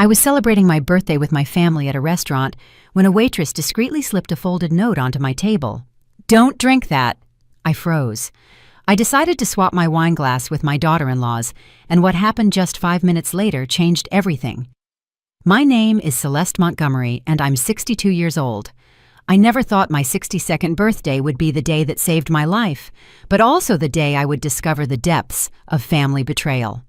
I was celebrating my birthday with my family at a restaurant when a waitress discreetly slipped a folded note onto my table. "Don't drink that." I froze. I decided to swap my wine glass with my daughter-in-law's, and what happened just 5 minutes later changed everything. My name is Celeste Montgomery, and I'm 62 years old. I never thought my 62nd birthday would be the day that saved my life, but also the day I would discover the depths of family betrayal.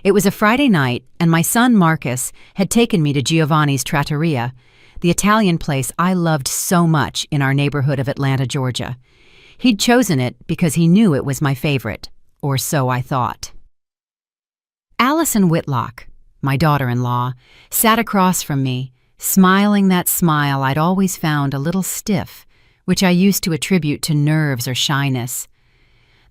It was a Friday night, and my son Marcus had taken me to Giovanni's Trattoria, the Italian place I loved so much in our neighborhood of Atlanta, Georgia. He'd chosen it because he knew it was my favorite, or so I thought. Allison Whitlock, my daughter-in-law, sat across from me, smiling that smile I'd always found a little stiff, which I used to attribute to nerves or shyness.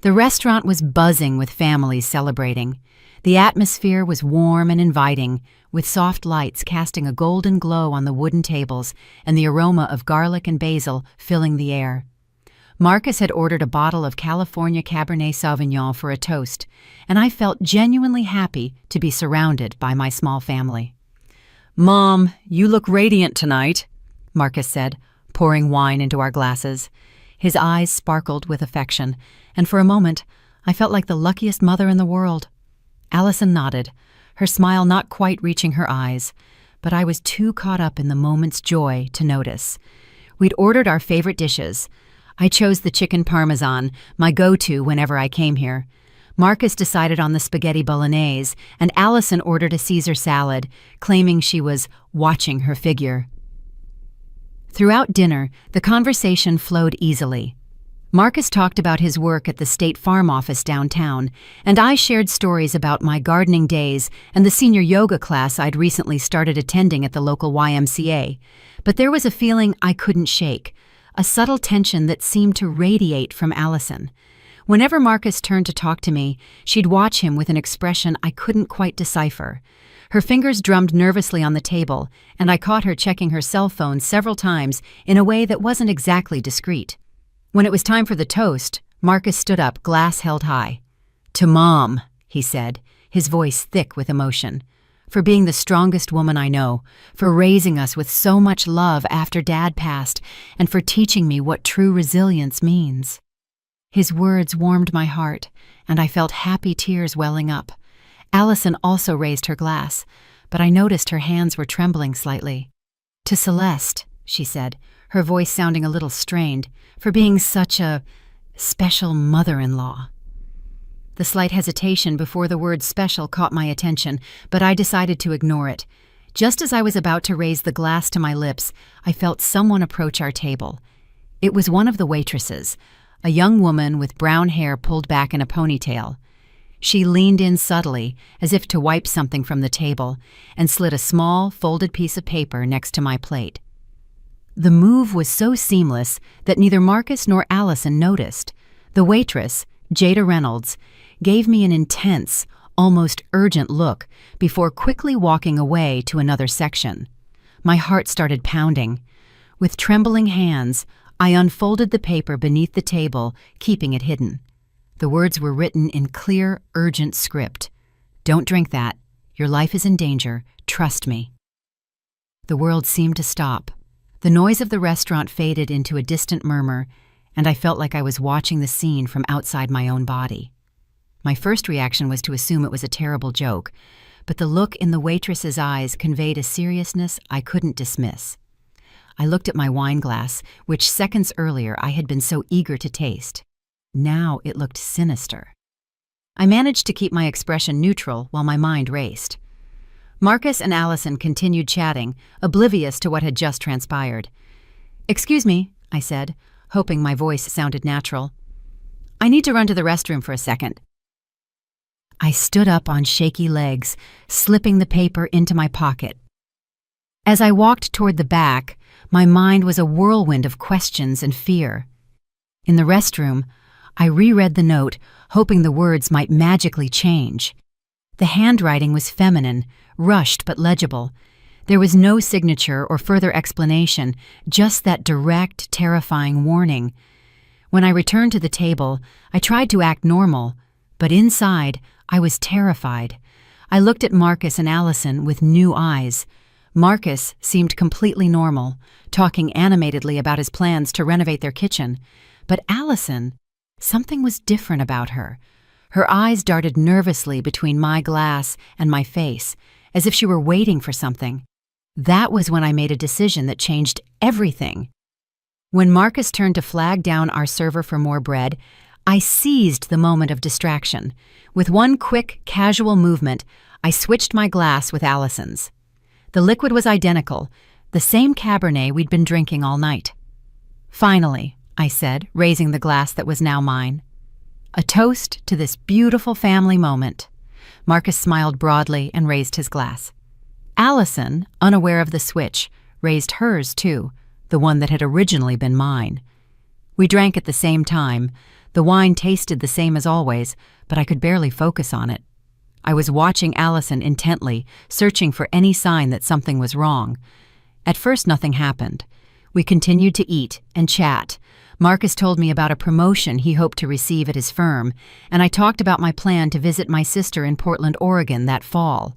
The restaurant was buzzing with families celebrating. The atmosphere was warm and inviting, with soft lights casting a golden glow on the wooden tables and the aroma of garlic and basil filling the air. Marcus had ordered a bottle of California Cabernet Sauvignon for a toast, and I felt genuinely happy to be surrounded by my small family. "Mom, you look radiant tonight," Marcus said, pouring wine into our glasses. His eyes sparkled with affection, and for a moment I felt like the luckiest mother in the world. Allison nodded, her smile not quite reaching her eyes, but I was too caught up in the moment's joy to notice. We'd ordered our favorite dishes. I chose the chicken parmesan, my go-to whenever I came here. Marcus decided on the spaghetti bolognese, and Allison ordered a Caesar salad, claiming she was watching her figure. Throughout dinner, the conversation flowed easily. Marcus talked about his work at the State Farm office downtown, and I shared stories about my gardening days and the senior yoga class I'd recently started attending at the local YMCA. But there was a feeling I couldn't shake, a subtle tension that seemed to radiate from Allison. Whenever Marcus turned to talk to me, she'd watch him with an expression I couldn't quite decipher. Her fingers drummed nervously on the table, and I caught her checking her cell phone several times in a way that wasn't exactly discreet. When it was time for the toast, Marcus stood up, glass held high. "To Mom," he said, his voice thick with emotion, "for being the strongest woman I know, for raising us with so much love after Dad passed, and for teaching me what true resilience means." His words warmed my heart, and I felt happy tears welling up. Allison also raised her glass, but I noticed her hands were trembling slightly. "To Celeste," she said, her voice sounding a little strained, "for being such a special mother-in-law." The slight hesitation before the word special caught my attention, but I decided to ignore it. Just as I was about to raise the glass to my lips, I felt someone approach our table. It was one of the waitresses, a young woman with brown hair pulled back in a ponytail. She leaned in subtly, as if to wipe something from the table, and slid a small, folded piece of paper next to my plate. The move was so seamless that neither Marcus nor Allison noticed. The waitress, Jada Reynolds, gave me an intense, almost urgent look before quickly walking away to another section. My heart started pounding. With trembling hands, I unfolded the paper beneath the table, keeping it hidden. The words were written in clear, urgent script. "Don't drink that. Your life is in danger. Trust me." The world seemed to stop. The noise of the restaurant faded into a distant murmur, and I felt like I was watching the scene from outside my own body. My first reaction was to assume it was a terrible joke, but the look in the waitress's eyes conveyed a seriousness I couldn't dismiss. I looked at my wine glass, which seconds earlier I had been so eager to taste. Now it looked sinister. I managed to keep my expression neutral while my mind raced. Marcus and Allison continued chatting, oblivious to what had just transpired. "Excuse me," I said, hoping my voice sounded natural. "I need to run to the restroom for a second." I stood up on shaky legs, slipping the paper into my pocket. As I walked toward the back, my mind was a whirlwind of questions and fear. In the restroom, I reread the note, hoping the words might magically change. The handwriting was feminine, rushed but legible. There was no signature or further explanation, just that direct, terrifying warning. When I returned to the table, I tried to act normal, but inside, I was terrified. I looked at Marcus and Allison with new eyes. Marcus seemed completely normal, talking animatedly about his plans to renovate their kitchen. But Allison, something was different about her. Her eyes darted nervously between my glass and my face, as if she were waiting for something. That was when I made a decision that changed everything. When Marcus turned to flag down our server for more bread, I seized the moment of distraction. With one quick, casual movement, I switched my glass with Allison's. The liquid was identical, the same Cabernet we'd been drinking all night. "Finally," I said, raising the glass that was now mine. "A toast to this beautiful family moment." Marcus smiled broadly and raised his glass. Allison, unaware of the switch, raised hers too, the one that had originally been mine. We drank at the same time. The wine tasted the same as always, but I could barely focus on it. I was watching Allison intently, searching for any sign that something was wrong. At first, nothing happened. We continued to eat and chat. Marcus told me about a promotion he hoped to receive at his firm, and I talked about my plan to visit my sister in Portland, Oregon that fall.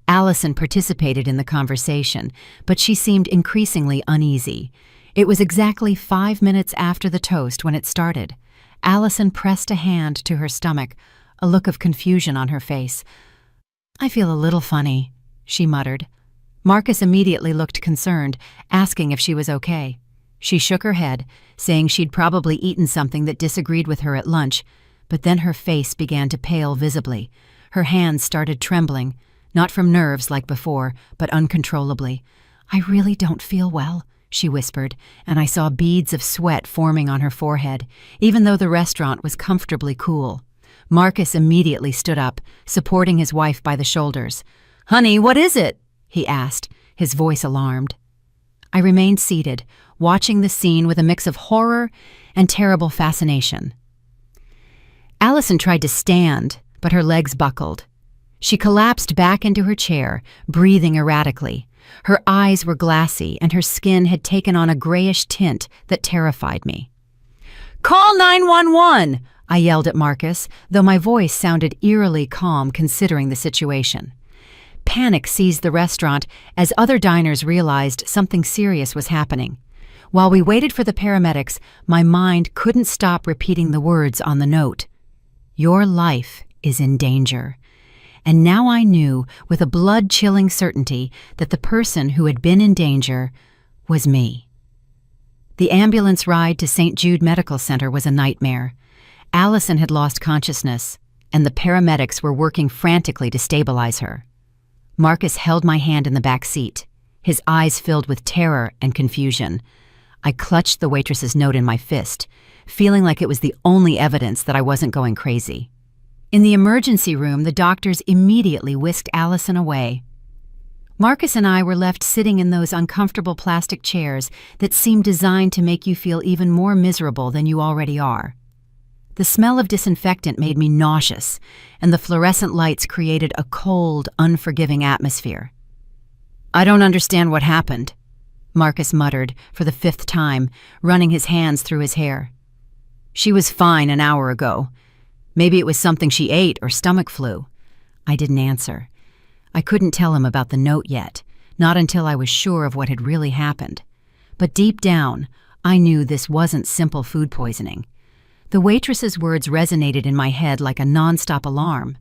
Allison participated in the conversation, but she seemed increasingly uneasy. It was exactly 5 minutes after the toast when it started. Allison pressed a hand to her stomach, a look of confusion on her face. "I feel a little funny," she muttered. Marcus immediately looked concerned, asking if she was okay. She shook her head, saying she'd probably eaten something that disagreed with her at lunch, but then her face began to pale visibly. Her hands started trembling, not from nerves like before, but uncontrollably. "I really don't feel well," she whispered, and I saw beads of sweat forming on her forehead, even though the restaurant was comfortably cool. Marcus immediately stood up, supporting his wife by the shoulders. "Honey, what is it?" he asked, his voice alarmed. I remained seated, watching the scene with a mix of horror and terrible fascination. Allison tried to stand, but her legs buckled. She collapsed back into her chair, breathing erratically. Her eyes were glassy, and her skin had taken on a grayish tint that terrified me. "Call 911!" I yelled at Marcus, though my voice sounded eerily calm considering the situation. Panic seized the restaurant as other diners realized something serious was happening. While we waited for the paramedics, my mind couldn't stop repeating the words on the note. "Your life is in danger." And now I knew with a blood-chilling certainty that the person who had been in danger was me. The ambulance ride to St. Jude Medical Center was a nightmare. Allison had lost consciousness, and the paramedics were working frantically to stabilize her. Marcus held my hand in the back seat, his eyes filled with terror and confusion. I clutched the waitress's note in my fist, feeling like it was the only evidence that I wasn't going crazy. In the emergency room, the doctors immediately whisked Allison away. Marcus and I were left sitting in those uncomfortable plastic chairs that seemed designed to make you feel even more miserable than you already are. The smell of disinfectant made me nauseous, and the fluorescent lights created a cold, unforgiving atmosphere. "I don't understand what happened," Marcus muttered for the 5th time, running his hands through his hair. "She was fine an hour ago. Maybe it was something she ate or stomach flu." I didn't answer. I couldn't tell him about the note yet, not until I was sure of what had really happened. But deep down, I knew this wasn't simple food poisoning. The waitress's words resonated in my head like a nonstop alarm.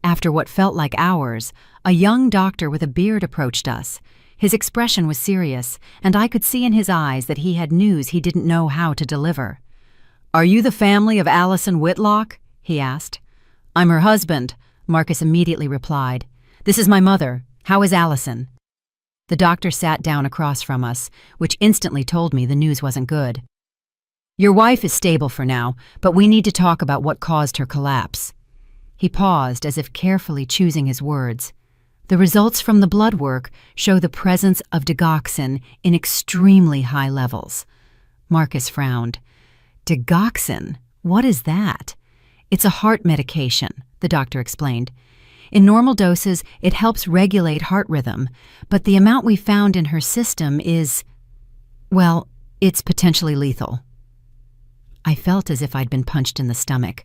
After what felt like hours, a young doctor with a beard approached us. His expression was serious, and I could see in his eyes that he had news he didn't know how to deliver. "Are you the family of Allison Whitlock?" he asked. "I'm her husband," Marcus immediately replied. "This is my mother. How is Allison?" The doctor sat down across from us, which instantly told me the news wasn't good. "Your wife is stable for now, but we need to talk about what caused her collapse." He paused as if carefully choosing his words. "The results from the blood work show the presence of digoxin in extremely high levels." Marcus frowned. "Digoxin? What is that?" "It's a heart medication," the doctor explained. "In normal doses, it helps regulate heart rhythm, but the amount we found in her system is, well, it's potentially lethal." I felt as if I'd been punched in the stomach.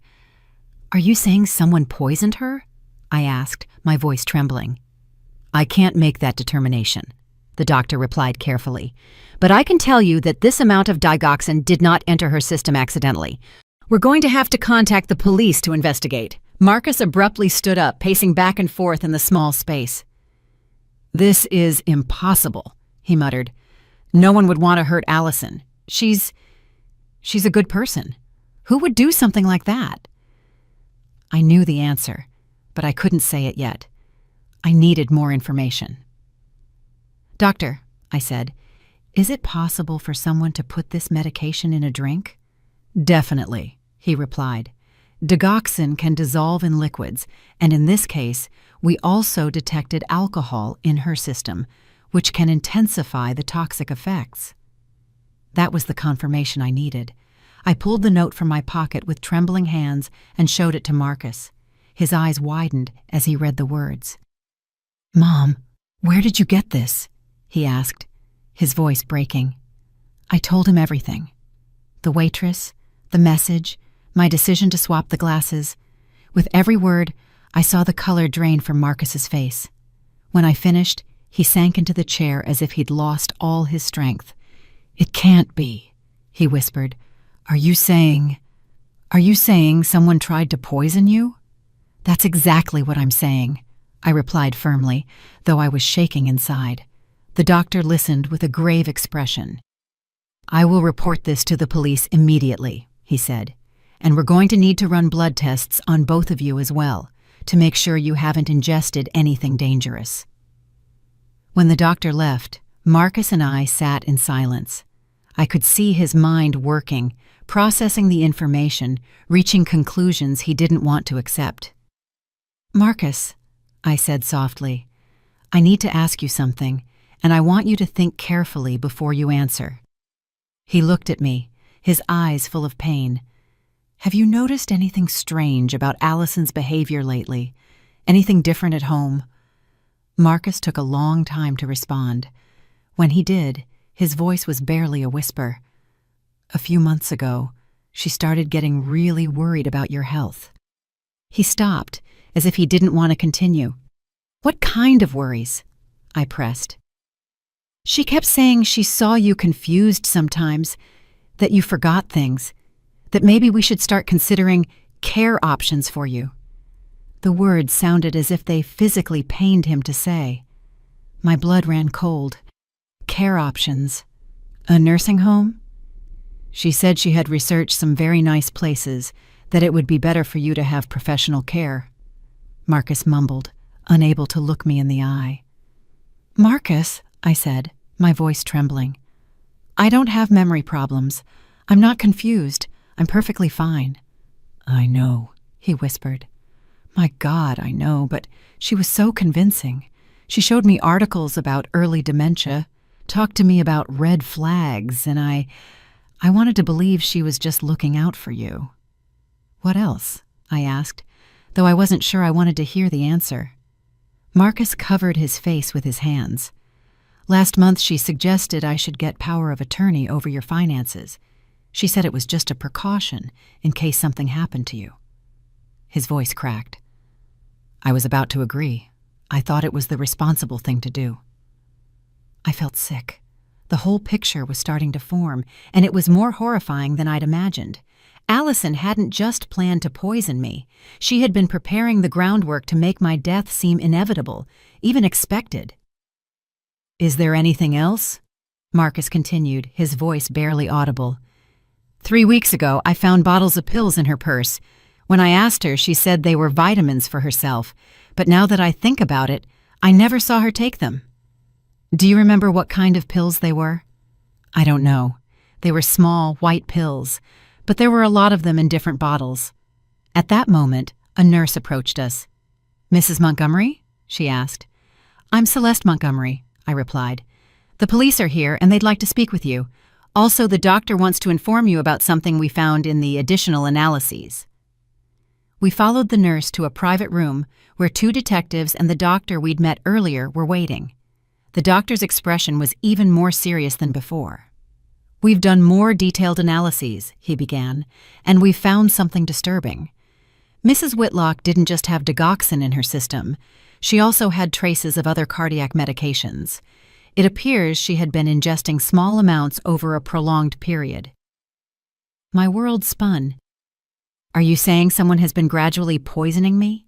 "Are you saying someone poisoned her?" I asked, my voice trembling. I can't make that determination, the doctor replied carefully. But I can tell you that this amount of digoxin did not enter her system accidentally. We're going to have to contact the police to investigate. Marcus abruptly stood up, pacing back and forth in the small space. This is impossible, he muttered. No one would want to hurt Allison. She's a good person. Who would do something like that? I knew the answer, but I couldn't say it yet. I needed more information. Doctor, I said, is it possible for someone to put this medication in a drink? Definitely, he replied. Digoxin can dissolve in liquids, and in this case, we also detected alcohol in her system, which can intensify the toxic effects. That was the confirmation I needed. I pulled the note from my pocket with trembling hands and showed it to Marcus. His eyes widened as he read the words. Mom, where did you get this? He asked, his voice breaking. I told him everything. The waitress, the message, my decision to swap the glasses. With every word, I saw the color drain from Marcus's face. When I finished, he sank into the chair as if he'd lost all his strength. It can't be, he whispered. Are you saying someone tried to poison you? That's exactly what I'm saying, I replied firmly, though I was shaking inside. The doctor listened with a grave expression. I will report this to the police immediately, he said, and we're going to need to run blood tests on both of you as well, to make sure you haven't ingested anything dangerous. When the doctor left, Marcus and I sat in silence. I could see his mind working, processing the information, reaching conclusions he didn't want to accept. Marcus, I said softly, I need to ask you something, and I want you to think carefully before you answer. He looked at me, his eyes full of pain. Have you noticed anything strange about Allison's behavior lately? Anything different at home? Marcus took a long time to respond. When he did, his voice was barely a whisper. A few months ago, she started getting really worried about your health. He stopped, as if he didn't want to continue. What kind of worries? I pressed. She kept saying she saw you confused sometimes, that you forgot things, that maybe we should start considering care options for you. The words sounded as if they physically pained him to say. My blood ran cold. Care options. A nursing home? She said she had researched some very nice places, that it would be better for you to have professional care. Marcus mumbled, unable to look me in the eye. Marcus, I said, my voice trembling. I don't have memory problems. I'm not confused. I'm perfectly fine. I know, he whispered. My God, I know, but she was so convincing. She showed me articles about early dementia, talked to me about red flags, and I wanted to believe she was just looking out for you. What else? I asked, though I wasn't sure I wanted to hear the answer. Marcus covered his face with his hands. Last month she suggested I should get power of attorney over your finances. She said it was just a precaution in case something happened to you. His voice cracked. I was about to agree. I thought it was the responsible thing to do. I felt sick. The whole picture was starting to form, and it was more horrifying than I'd imagined. Allison hadn't just planned to poison me. She had been preparing the groundwork to make my death seem inevitable, even expected. Is there anything else? Marcus continued, his voice barely audible. 3 weeks ago, I found bottles of pills in her purse. When I asked her, she said they were vitamins for herself, but now that I think about it, I never saw her take them. Do you remember what kind of pills they were? I don't know. They were small, white pills, but there were a lot of them in different bottles. At that moment, a nurse approached us. Mrs. Montgomery? She asked. I'm Celeste Montgomery, I replied. The police are here and they'd like to speak with you. Also, the doctor wants to inform you about something we found in the additional analyses. We followed the nurse to a private room where 2 detectives and the doctor we'd met earlier were waiting. The doctor's expression was even more serious than before. We've done more detailed analyses, he began, and we've found something disturbing. Mrs. Whitlock didn't just have digoxin in her system. She also had traces of other cardiac medications. It appears she had been ingesting small amounts over a prolonged period. My world spun. Are you saying someone has been gradually poisoning me?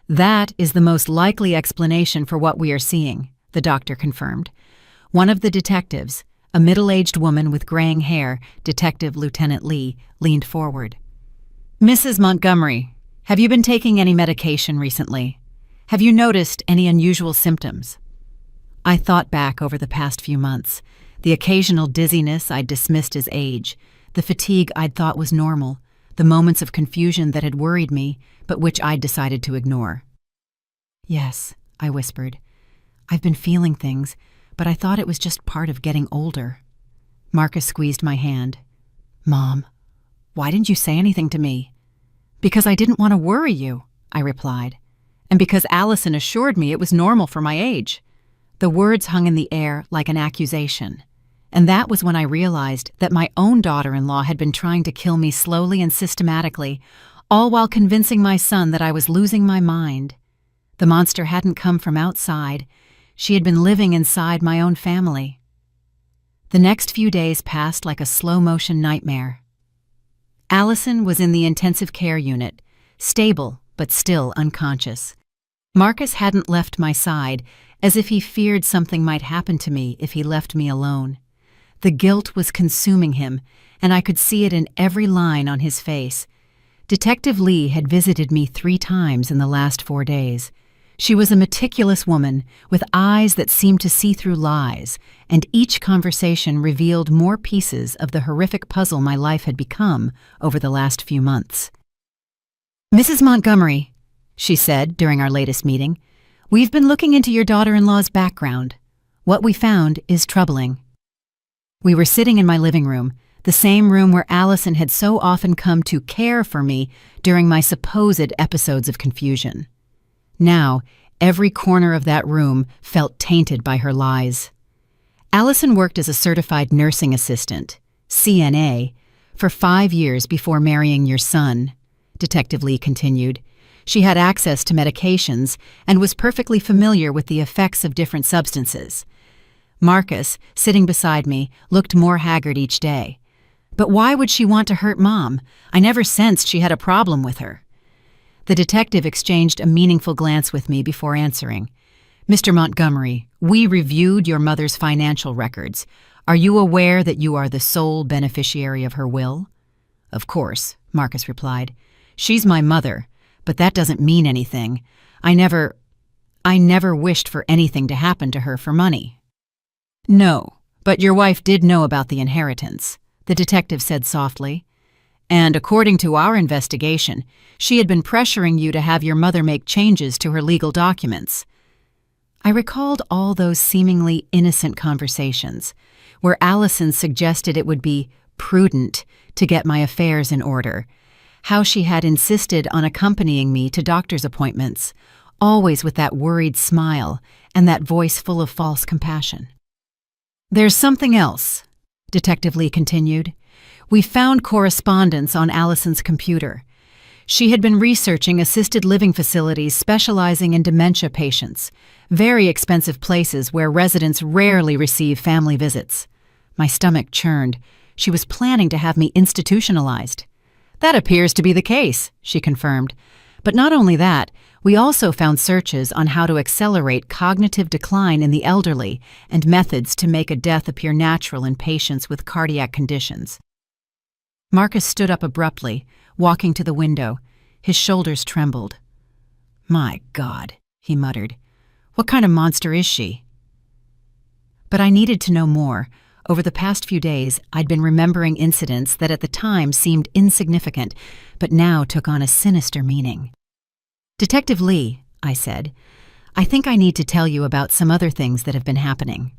That is the most likely explanation for what we are seeing, the doctor confirmed. One of the detectives, a middle-aged woman with graying hair, Detective Lieutenant Lee, leaned forward. Mrs. Montgomery, have you been taking any medication recently? Have you noticed any unusual symptoms? I thought back over the past few months. The occasional dizziness I'd dismissed as age, the fatigue I'd thought was normal, the moments of confusion that had worried me, but which I'd decided to ignore. Yes, I whispered. I've been feeling things, but I thought it was just part of getting older. Marcus squeezed my hand. Mom, why didn't you say anything to me? Because I didn't want to worry you, I replied, and because Allison assured me it was normal for my age. The words hung in the air like an accusation, and that was when I realized that my own daughter-in-law had been trying to kill me slowly and systematically, all while convincing my son that I was losing my mind. The monster hadn't come from outside. She had been living inside my own family. The next few days passed like a slow-motion nightmare. Allison was in the intensive care unit, stable but still unconscious. Marcus hadn't left my side, as if he feared something might happen to me if he left me alone. The guilt was consuming him, and I could see it in every line on his face. Detective Lee had visited me 3 times in the last 4 days. She was a meticulous woman with eyes that seemed to see through lies, and each conversation revealed more pieces of the horrific puzzle my life had become over the last few months. Mrs. Montgomery, she said during our latest meeting, we've been looking into your daughter-in-law's background. What we found is troubling. We were sitting in my living room, the same room where Allison had so often come to care for me during my supposed episodes of confusion. Now, every corner of that room felt tainted by her lies. Allison worked as a certified nursing assistant, CNA, for 5 years before marrying your son, Detective Lee continued. She had access to medications and was perfectly familiar with the effects of different substances. Marcus, sitting beside me, looked more haggard each day. But why would she want to hurt Mom? I never sensed she had a problem with her. The detective exchanged a meaningful glance with me before answering. Mr. Montgomery, we reviewed your mother's financial records. Are you aware that you are the sole beneficiary of her will? Of course, Marcus replied. She's my mother, but that doesn't mean anything. I never wished for anything to happen to her for money. No, but your wife did know about the inheritance, the detective said softly. And according to our investigation, she had been pressuring you to have your mother make changes to her legal documents. I recalled all those seemingly innocent conversations, where Allison suggested it would be prudent to get my affairs in order, how she had insisted on accompanying me to doctor's appointments, always with that worried smile and that voice full of false compassion. There's something else, Detective Lee continued. We found correspondence on Allison's computer. She had been researching assisted living facilities specializing in dementia patients, very expensive places where residents rarely receive family visits. My stomach churned. She was planning to have me institutionalized. That appears to be the case, she confirmed. But not only that, we also found searches on how to accelerate cognitive decline in the elderly and methods to make a death appear natural in patients with cardiac conditions. Marcus stood up abruptly, walking to the window. His shoulders trembled. My God, he muttered. What kind of monster is she? But I needed to know more. Over the past few days, I'd been remembering incidents that at the time seemed insignificant, but now took on a sinister meaning. Detective Lee, I said, I think I need to tell you about some other things that have been happening.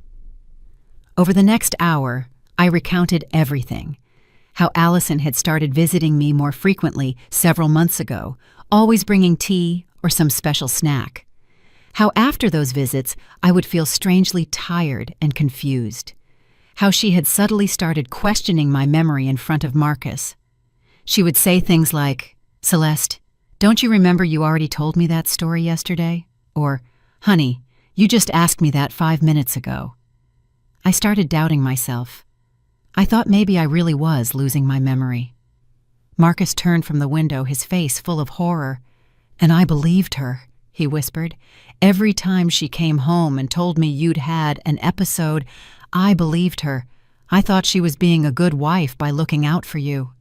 Over the next hour, I recounted everything. How Allison had started visiting me more frequently several months ago, always bringing tea or some special snack. How after those visits, I would feel strangely tired and confused. How she had subtly started questioning my memory in front of Marcus. She would say things like, Celeste, Don't you remember you already told me that story yesterday? Or, honey, you just asked me that 5 minutes ago. I started doubting myself. I thought maybe I really was losing my memory. Marcus turned from the window, his face full of horror. And I believed her, he whispered. Every time she came home and told me you'd had an episode, I believed her. I thought she was being a good wife by looking out for you.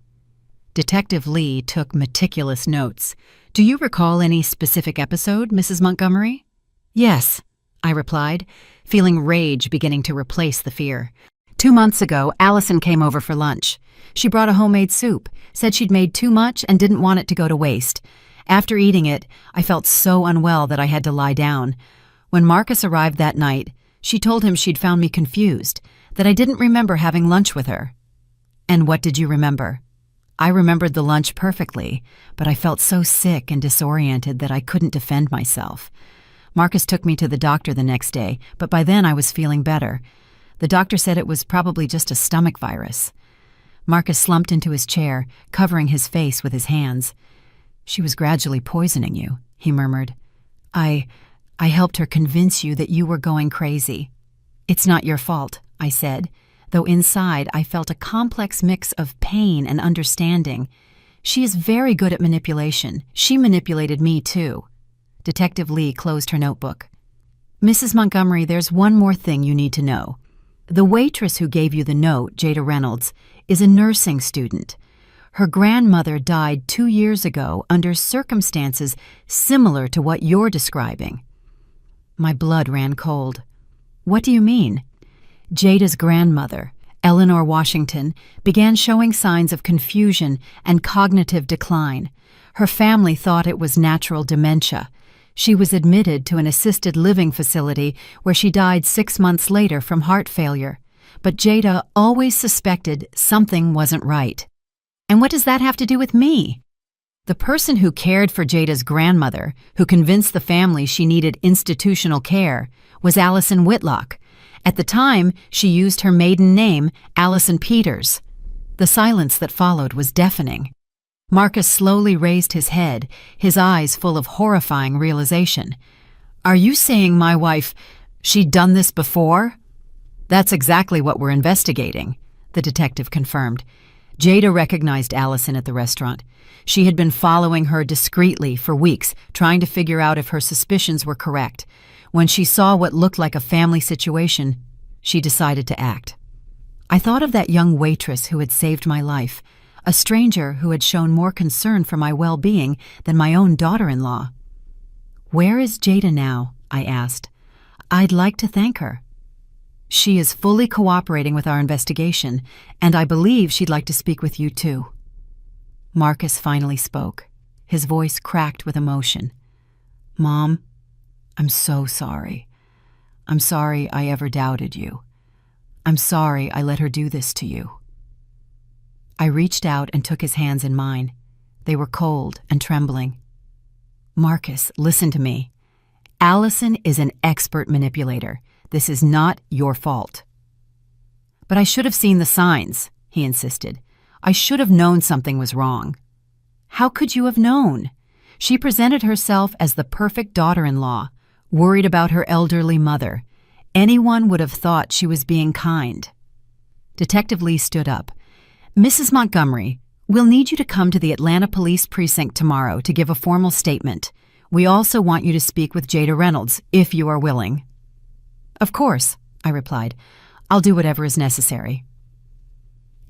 Detective Lee took meticulous notes. Do you recall any specific episode, Mrs. Montgomery? Yes, I replied, feeling rage beginning to replace the fear. 2 months ago, Allison came over for lunch. She brought a homemade soup, said she'd made too much and didn't want it to go to waste. After eating it, I felt so unwell that I had to lie down. When Marcus arrived that night, she told him she'd found me confused, that I didn't remember having lunch with her. And what did you remember? I remembered the lunch perfectly, but I felt so sick and disoriented that I couldn't defend myself. Marcus took me to the doctor the next day, but by then I was feeling better. The doctor said it was probably just a stomach virus. Marcus slumped into his chair, covering his face with his hands. She was gradually poisoning you, he murmured. I helped her convince you that you were going crazy. It's not your fault, I said, though inside I felt a complex mix of pain and understanding. She is very good at manipulation. She manipulated me, too. Detective Lee closed her notebook. Mrs. Montgomery, there's one more thing you need to know. The waitress who gave you the note, Jada Reynolds, is a nursing student. Her grandmother died 2 years ago under circumstances similar to what you're describing. My blood ran cold. What do you mean? Jada's grandmother, Eleanor Washington, began showing signs of confusion and cognitive decline. Her family thought it was natural dementia. She was admitted to an assisted living facility where she died 6 months later from heart failure. But Jada always suspected something wasn't right. And what does that have to do with me? The person who cared for Jada's grandmother, who convinced the family she needed institutional care, was Allison Whitlock. At the time, she used her maiden name, Allison Peters. The silence that followed was deafening. Marcus slowly raised his head, his eyes full of horrifying realization. Are you saying my wife, she'd done this before? That's exactly what we're investigating, the detective confirmed. Jada recognized Allison at the restaurant. She had been following her discreetly for weeks, trying to figure out if her suspicions were correct. When she saw what looked like a family situation, she decided to act. I thought of that young waitress who had saved my life, a stranger who had shown more concern for my well-being than my own daughter-in-law. Where is Jada now? I asked. I'd like to thank her. She is fully cooperating with our investigation, and I believe she'd like to speak with you too. Marcus finally spoke. His voice cracked with emotion. Mom, I'm so sorry. I'm sorry I ever doubted you. I'm sorry I let her do this to you. I reached out and took his hands in mine. They were cold and trembling. Marcus, listen to me. Allison is an expert manipulator. This is not your fault. But I should have seen the signs, he insisted. I should have known something was wrong. How could you have known? She presented herself as the perfect daughter-in-law, worried about her elderly mother. Anyone would have thought she was being kind. Detective Lee stood up. Mrs. Montgomery, we'll need you to come to the Atlanta Police Precinct tomorrow to give a formal statement. We also want you to speak with Jada Reynolds, if you are willing. Of course, I replied. I'll do whatever is necessary.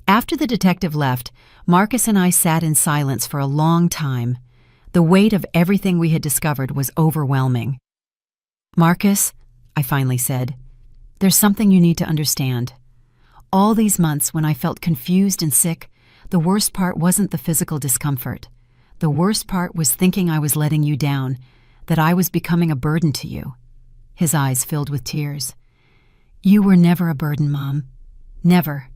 After the detective left, Marcus and I sat in silence for a long time. The weight of everything we had discovered was overwhelming. Marcus, I finally said, there's something you need to understand. All these months when I felt confused and sick, the worst part wasn't the physical discomfort. The worst part was thinking I was letting you down, that I was becoming a burden to you. His eyes filled with tears. You were never a burden, Mom. Never.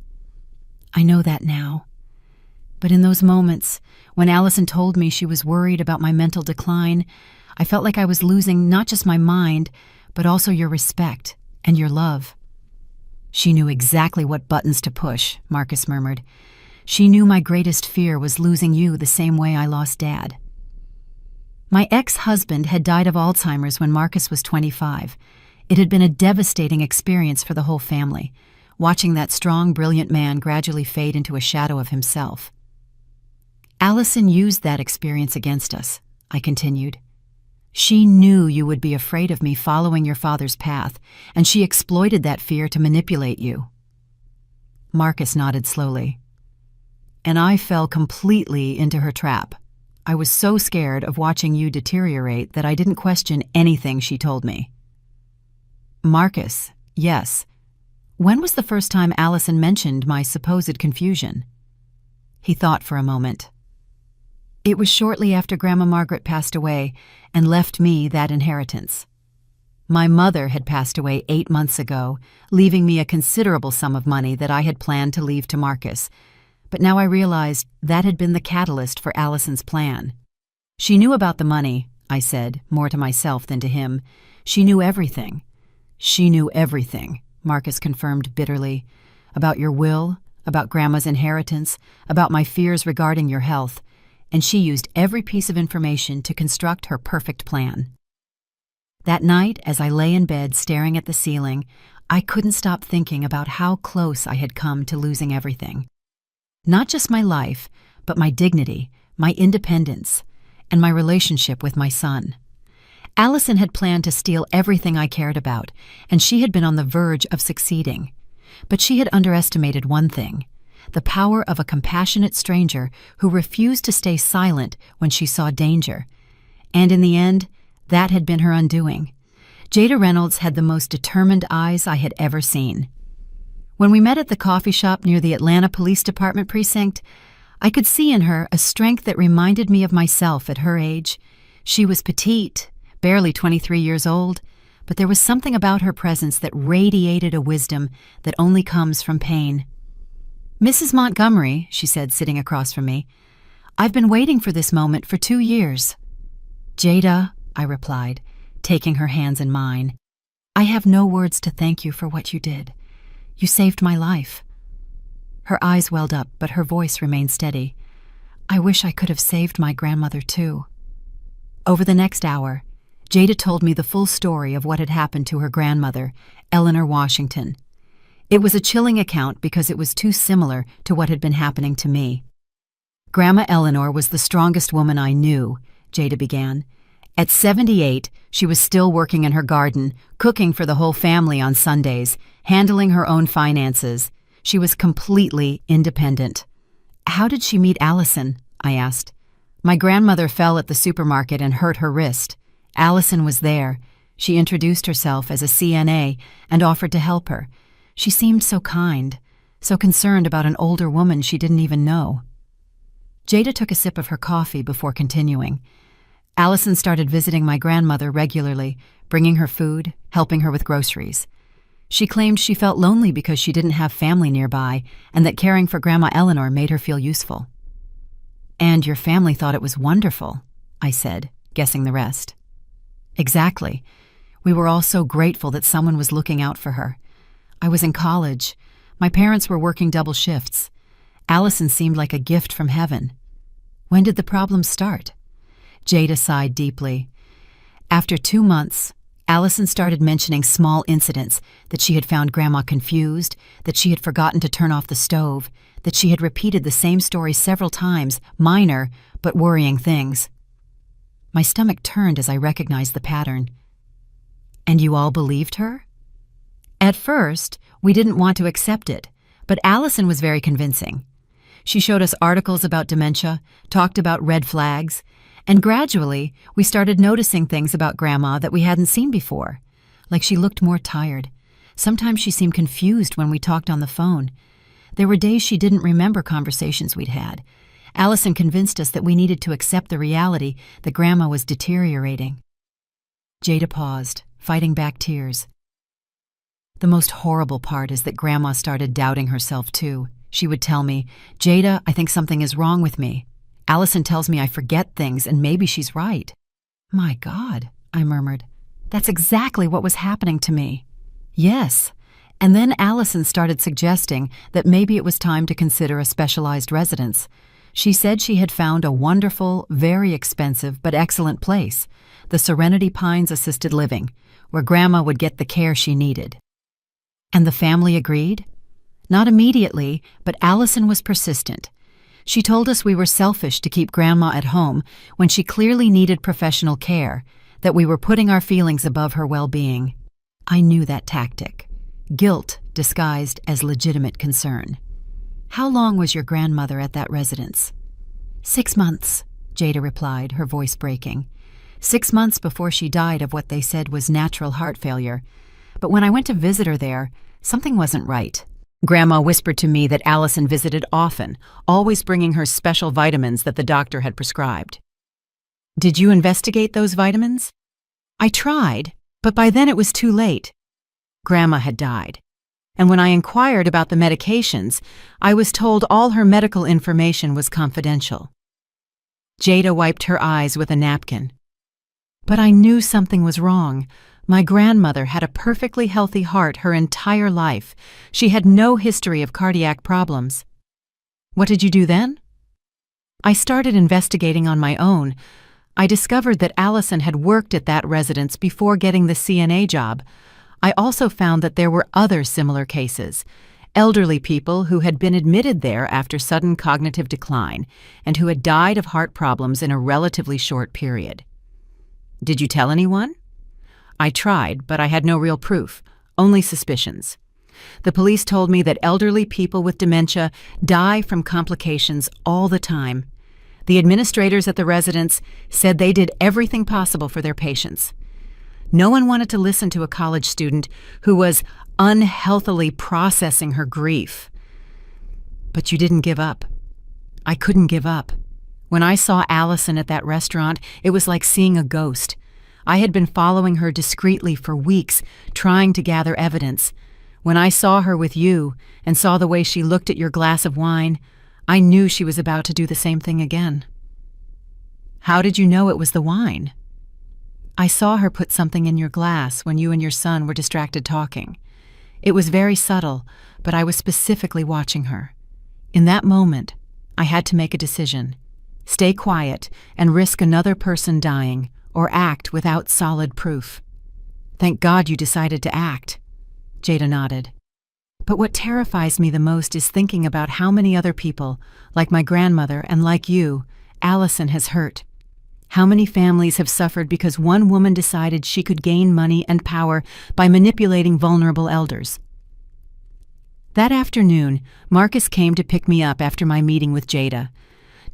I know that now. But in those moments, when Allison told me she was worried about my mental decline, I felt like I was losing not just my mind, but also your respect and your love. She knew exactly what buttons to push, Marcus murmured. She knew my greatest fear was losing you the same way I lost Dad. My ex-husband had died of Alzheimer's when Marcus was 25. It had been a devastating experience for the whole family, watching that strong, brilliant man gradually fade into a shadow of himself. Allison used that experience against us, I continued. She knew you would be afraid of me following your father's path, and she exploited that fear to manipulate you. Marcus nodded slowly. And I fell completely into her trap. I was so scared of watching you deteriorate that I didn't question anything she told me. Marcus, yes. When was the first time Allison mentioned my supposed confusion? He thought for a moment. It was shortly after Grandma Margaret passed away and left me that inheritance. My mother had passed away 8 months ago, leaving me a considerable sum of money that I had planned to leave to Marcus. But now I realized that had been the catalyst for Allison's plan. She knew about the money, I said, more to myself than to him. She knew everything. She knew everything, Marcus confirmed bitterly. About your will, about Grandma's inheritance, about my fears regarding your health. And she used every piece of information to construct her perfect plan. That night, as I lay in bed staring at the ceiling, I couldn't stop thinking about how close I had come to losing everything. Not just my life, but my dignity, my independence, and my relationship with my son. Allison had planned to steal everything I cared about, and she had been on the verge of succeeding. But she had underestimated one thing: the power of a compassionate stranger who refused to stay silent when she saw danger. And in the end, that had been her undoing. Jada Reynolds had the most determined eyes I had ever seen. When we met at the coffee shop near the Atlanta Police Department precinct, I could see in her a strength that reminded me of myself at her age. She was petite, barely 23 years old, but there was something about her presence that radiated a wisdom that only comes from pain. "Mrs. Montgomery," she said, sitting across from me, "I've been waiting for this moment for 2 years." "Jada," I replied, taking her hands in mine, "I have no words to thank you for what you did. You saved my life." Her eyes welled up, but her voice remained steady. "I wish I could have saved my grandmother, too." Over the next hour, Jada told me the full story of what had happened to her grandmother, Eleanor Washington. It was a chilling account because it was too similar to what had been happening to me. "Grandma Eleanor was the strongest woman I knew," Jada began. "At 78, she was still working in her garden, cooking for the whole family on Sundays, handling her own finances. She was completely independent." "How did she meet Allison?" I asked. "My grandmother fell at the supermarket and hurt her wrist. Allison was there. She introduced herself as a CNA and offered to help her. She seemed so kind, so concerned about an older woman she didn't even know." Jada took a sip of her coffee before continuing. "Allison started visiting my grandmother regularly, bringing her food, helping her with groceries. She claimed she felt lonely because she didn't have family nearby and that caring for Grandma Eleanor made her feel useful." "And your family thought it was wonderful," I said, guessing the rest. "Exactly. We were all so grateful that someone was looking out for her. I was in college. My parents were working double shifts. Allison seemed like a gift from heaven." "When did the problem start?" Jada sighed deeply. "After 2 months, Allison started mentioning small incidents, that she had found Grandma confused, that she had forgotten to turn off the stove, that she had repeated the same story several times, minor but worrying things." My stomach turned as I recognized the pattern. "And you all believed her?" "At first, we didn't want to accept it, but Allison was very convincing. She showed us articles about dementia, talked about red flags, and gradually we started noticing things about Grandma that we hadn't seen before, like she looked more tired. Sometimes she seemed confused when we talked on the phone. There were days she didn't remember conversations we'd had. Allison convinced us that we needed to accept the reality that Grandma was deteriorating." Jada paused, fighting back tears. "The most horrible part is that Grandma started doubting herself too. She would tell me, 'Jada, I think something is wrong with me. Allison tells me I forget things and maybe she's right.'" "My God," I murmured. "That's exactly what was happening to me." "Yes. And then Allison started suggesting that maybe it was time to consider a specialized residence. She said she had found a wonderful, very expensive, but excellent place, the Serenity Pines Assisted Living, where Grandma would get the care she needed. And the family agreed? Not immediately, but Allison was persistent. She told us we were selfish to keep Grandma at home when she clearly needed professional care, that we were putting our feelings above her well-being. I knew that tactic. Guilt disguised as legitimate concern. How long was your grandmother at that residence? 6 months, Jada replied, her voice breaking. 6 months before she died of what they said was natural heart failure. But when I went to visit her there, something wasn't right. Grandma whispered to me that Allison visited often, always bringing her special vitamins that the doctor had prescribed. Did you investigate those vitamins? I tried, but by then it was too late. Grandma had died. And when I inquired about the medications, I was told all her medical information was confidential. Jada wiped her eyes with a napkin. But I knew something was wrong. My grandmother had a perfectly healthy heart her entire life. She had no history of cardiac problems. What did you do then? I started investigating on my own. I discovered that Allison had worked at that residence before getting the CNA job. I also found that there were other similar cases, elderly people who had been admitted there after sudden cognitive decline and who had died of heart problems in a relatively short period. Did you tell anyone? I tried, but I had no real proof, only suspicions. The police told me that elderly people with dementia die from complications all the time. The administrators at the residence said they did everything possible for their patients. No one wanted to listen to a college student who was unhealthily processing her grief. But you didn't give up. I couldn't give up. When I saw Allison at that restaurant, it was like seeing a ghost. I had been following her discreetly for weeks, trying to gather evidence. When I saw her with you and saw the way she looked at your glass of wine, I knew she was about to do the same thing again. How did you know it was the wine? I saw her put something in your glass when you and your son were distracted talking. It was very subtle, but I was specifically watching her. In that moment, I had to make a decision. Stay quiet and risk another person dying, or act without solid proof. Thank God you decided to act. Jada nodded. But what terrifies me the most is thinking about how many other people, like my grandmother and like you, Allison has hurt. How many families have suffered because one woman decided she could gain money and power by manipulating vulnerable elders. That afternoon, Marcus came to pick me up after my meeting with Jada.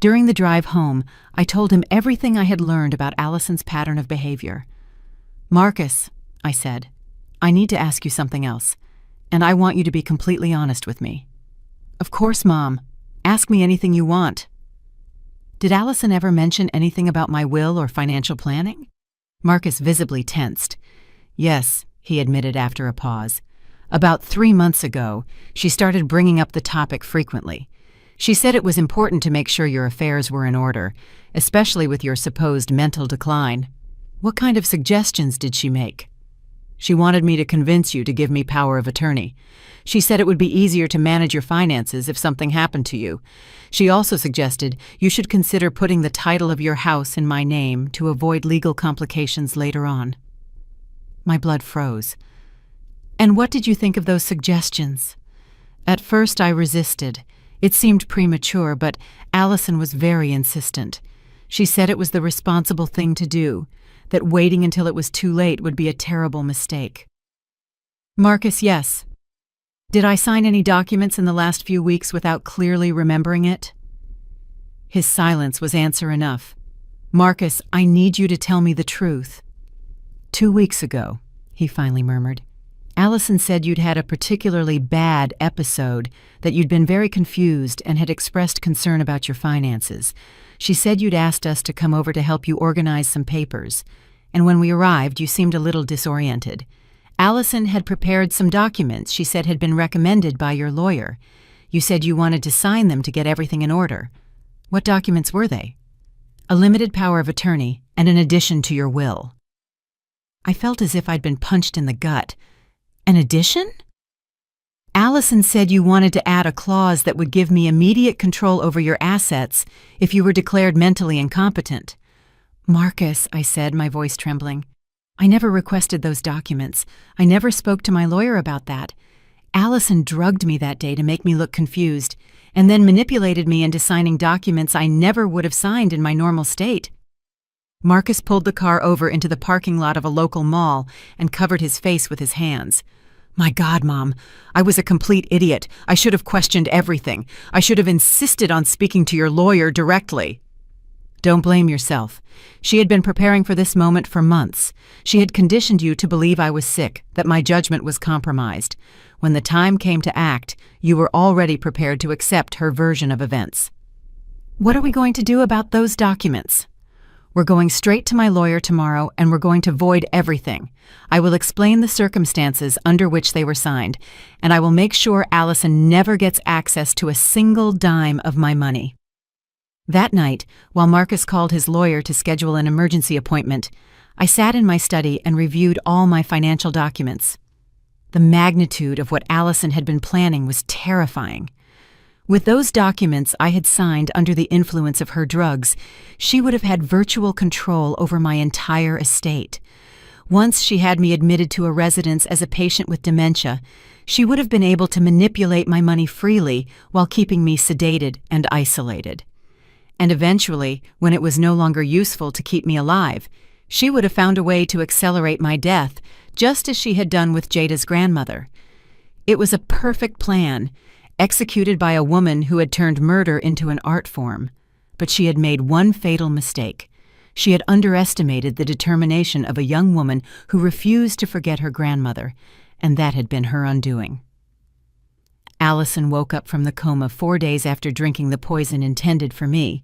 During the drive home, I told him everything I had learned about Allison's pattern of behavior. Marcus, I said, I need to ask you something else, and I want you to be completely honest with me. Of course, Mom. Ask me anything you want. Did Allison ever mention anything about my will or financial planning? Marcus visibly tensed. Yes, he admitted after a pause. About 3 months ago, she started bringing up the topic frequently. She said it was important to make sure your affairs were in order, especially with your supposed mental decline. What kind of suggestions did she make? She wanted me to convince you to give me power of attorney. She said it would be easier to manage your finances if something happened to you. She also suggested you should consider putting the title of your house in my name to avoid legal complications later on. My blood froze. And what did you think of those suggestions? At first I resisted. It seemed premature, but Allison was very insistent. She said it was the responsible thing to do, that waiting until it was too late would be a terrible mistake. Marcus, yes. Did I sign any documents in the last few weeks without clearly remembering it? His silence was answer enough. Marcus, I need you to tell me the truth. 2 weeks ago, he finally murmured, Allison said you'd had a particularly bad episode, that you'd been very confused and had expressed concern about your finances. She said you'd asked us to come over to help you organize some papers, and when we arrived, you seemed a little disoriented. Allison had prepared some documents she said had been recommended by your lawyer. You said you wanted to sign them to get everything in order. What documents were they? A limited power of attorney and an addition to your will. I felt as if I'd been punched in the gut. An addition? Allison Allison said you wanted to add a clause that would give me immediate control over your assets if you were declared mentally incompetent. Marcus, I said, my voice trembling. I never requested those documents. I never spoke to my lawyer about that. Allison drugged me that day to make me look confused, and then manipulated me into signing documents I never would have signed in my normal state. Marcus pulled the car over into the parking lot of a local mall and covered his face with his hands. My God, Mom, I was a complete idiot. I should have questioned everything. I should have insisted on speaking to your lawyer directly. Don't blame yourself. She had been preparing for this moment for months. She had conditioned you to believe I was sick, that my judgment was compromised. When the time came to act, you were already prepared to accept her version of events. What are we going to do about those documents? We're going straight to my lawyer tomorrow, and we're going to void everything. I will explain the circumstances under which they were signed, and I will make sure Allison never gets access to a single dime of my money. That night, while Marcus called his lawyer to schedule an emergency appointment, I sat in my study and reviewed all my financial documents. The magnitude of what Allison had been planning was terrifying. With those documents I had signed under the influence of her drugs, she would have had virtual control over my entire estate. Once she had me admitted to a residence as a patient with dementia, she would have been able to manipulate my money freely while keeping me sedated and isolated. And eventually, when it was no longer useful to keep me alive, she would have found a way to accelerate my death, just as she had done with Jada's grandmother. It was a perfect plan, executed by a woman who had turned murder into an art form. But she had made one fatal mistake. She had underestimated the determination of a young woman who refused to forget her grandmother, and that had been her undoing. Allison woke up from the coma 4 days after drinking the poison intended for me.